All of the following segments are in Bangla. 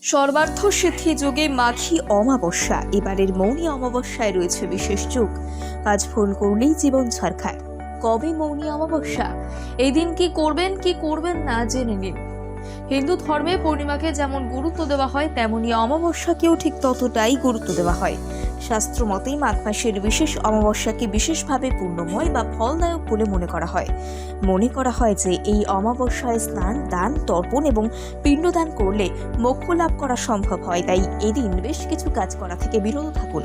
সর্বার্থ সিদ্ধি যোগে মাঘী অমাবস্যা। এবারের মৌনী অমাবস্যায় রয়েছে বিশেষ যোগ। আজ ফোন করলেই জীবন ছাড় খায়। কবে মৌনী অমাবস্যা, এই দিন কি করবেন কি করবেন না জেনে নিন। হিন্দু ধর্মে পূর্ণিমাকে যেমন গুরুত্ব দেওয়া হয়, তেমনি অমাবস্যাকেও ঠিক ততটাই গুরুত্ব দেওয়া হয়। শাস্ত্র মতেই মাঘ মাসের বিশেষ অমাবস্যাকে বিশেষভাবে পূর্ণময় বা ফলদায়ক বলে মনে করা হয়। মনে করা হয় যে এই অমাবস্যায় স্নান, দান, তর্পণ এবং পিণ্ডদান করলে মোক্ষ লাভ করা সম্ভব হয়। তাই এদিন বেশ কিছু কাজ করা থেকে বিরত থাকুন।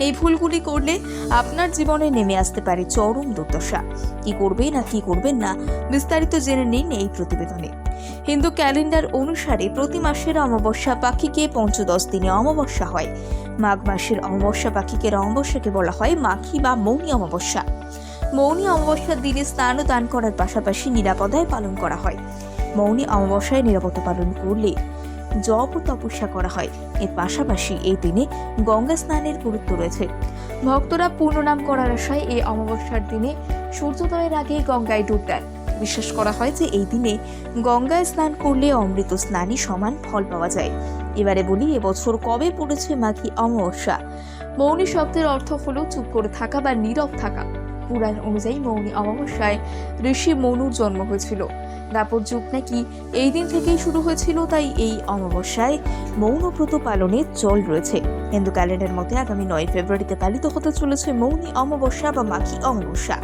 এই ভুলগুলি করলে আপনার জীবনে নেমে আসতে পারে চরম দুর্দশা। কি করবেন না কি করবেন না বিস্তারিত জেনে নিন এই প্রতিবেদনে। হিন্দু ক্যালেন্ডার অনুসারে প্রতি মাসের অমাবস্যা পাখিকে পঞ্চদশ দিনে অমাবস্যা হয়। মাঘ মাসের অমাবস্যা পাখিকের অমাবস্যাকে বলা হয় মাঘী বা মৌনী অমাবস্যা। মৌনী অমাবস্যার দিনে স্নান ও দান করার পাশাপাশি নিরাপদায় পালন করা হয়। মৌনী অমাবস্যায় নিরাপত্তা পালন করলে জপ ও তপস্যা করা হয়। এর পাশাপাশি এই দিনে গঙ্গা স্নানের গুরুত্ব রয়েছে। ভক্তরা পূর্ণ নাম করার আশায় এই অমাবস্যার দিনে সূর্যোদয়ের আগে গঙ্গায় ডুব দেন। বিশ্বাস করা হয় যে এই দিনে গঙ্গায় স্নান করলে অমৃত স্নানই সমান ফল পাওয়া যায়। এবারে বলি, এবছর কবে পড়েছে মাঘী অমাবস্যা। মৌনী শব্দের অর্থ হলো চুপ করে থাকা বা নীরব থাকা। পুরাণ অনুযায়ী মৌনী অমাবস্যায় ঋষি মনুর জন্ম হয়েছিল। দাপর যুগ নাকি এই দিন থেকেই শুরু হয়েছিল, তাই এই অমাবস্যায় মৌনব্রত পালনের চল রয়েছে। হিন্দু ক্যালেন্ডার মতে আগামী 9 ফেব্রুয়ারিতে পালিত হতে চলেছে মৌনী অমাবস্যা বা মাঘী অমাবস্যা।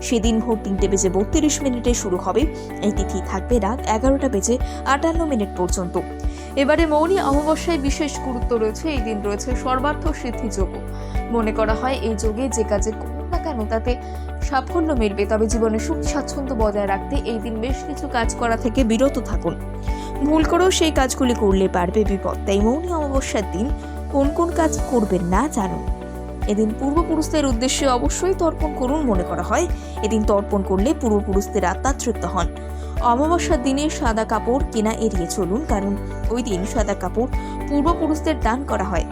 সেদিন ভোর 3:32 শুরু হবে। এই তিথি থাকবে রাত 11:58 পর্যন্ত। এবারে মৌনী অমাবস্যায় বিশেষ গুরুত্ব রয়েছে। এই দিন রয়েছে সর্বার্থ সিদ্ধি যোগ। মনে করা হয় এই যোগে যে কাজে করুন না কেন তাতে সাফল্য মিলবে। তবে জীবনে সুখ স্বাচ্ছন্দ্য বজায় রাখতে এই দিন বেশ কিছু কাজ করা থেকে বিরত থাকুন। ভুল করেও সেই কাজগুলি করলে পারবে বিপদ। তাই মৌনী অমাবস্যার দিন কোন কোন কাজ করবেন না জানুন। এদিন পূর্বপুরুষদের উদ্দেশ্যে অবশ্যই তর্পণ করুন। মনে করা হয় এদিন তর্পণ করলে পূর্বপুরুষদের আত্মা তৃপ্ত হন। অমাবস্যার দিনে সাদা কাপড় কেনা এড়িয়ে চলুন, কারণ ওই দিন সাদা কাপড় পূর্বপুরুষদের দান করা হয়।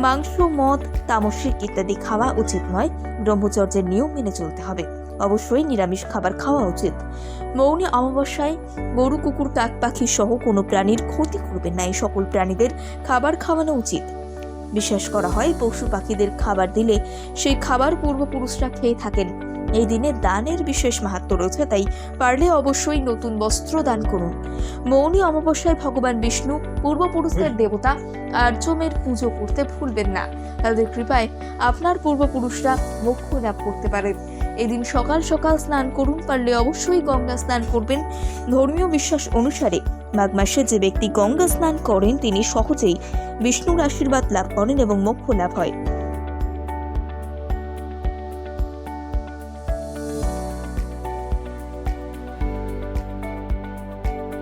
মাংস, মদ, তামসিক ইত্যাদি খাওয়া উচিত নয়। ব্রহ্মচর্যের নিয়ম মেনে চলতে হবে। অবশ্যই নিরামিষ খাবার খাওয়া উচিত। মৌনী অমাবস্যায় গরু, কুকুর, কাক, পাখি সহ কোনো প্রাণীর ক্ষতি করবেন না। এই সকল প্রাণীদের খাবার খাওয়ানো উচিত। বিশ্বাস করা হয় পশু পাখিদের খাবার দিলে সেই খাবার পূর্বপুরুষরা খেয়ে থাকেন। এই দিনে দানের বিশেষ মাহাত্ম্য রয়েছে, তাই পারলে অবশ্যই নতুন বস্ত্র দান করুন। মৌনী অমাবস্যায় ভগবান বিষ্ণু, পূর্বপুরুষদের দেবতা আর্যমের পুজো করতে ভুলবেন না। তাদের কৃপায় আপনার পূর্বপুরুষরা মোক্ষ লাভ করতে পারেন। এদিন সকাল সকাল স্নান করুন। পারলে অবশ্যই গঙ্গা স্নান করবেন। ধর্মীয় বিশ্বাস অনুসারে মাঘ মাসে যে ব্যক্তি গঙ্গা স্নান করেন তিনি সহজেই বিষ্ণুর আশীর্বাদ লাভ করেন এবং মোক্ষ লাভ হয়।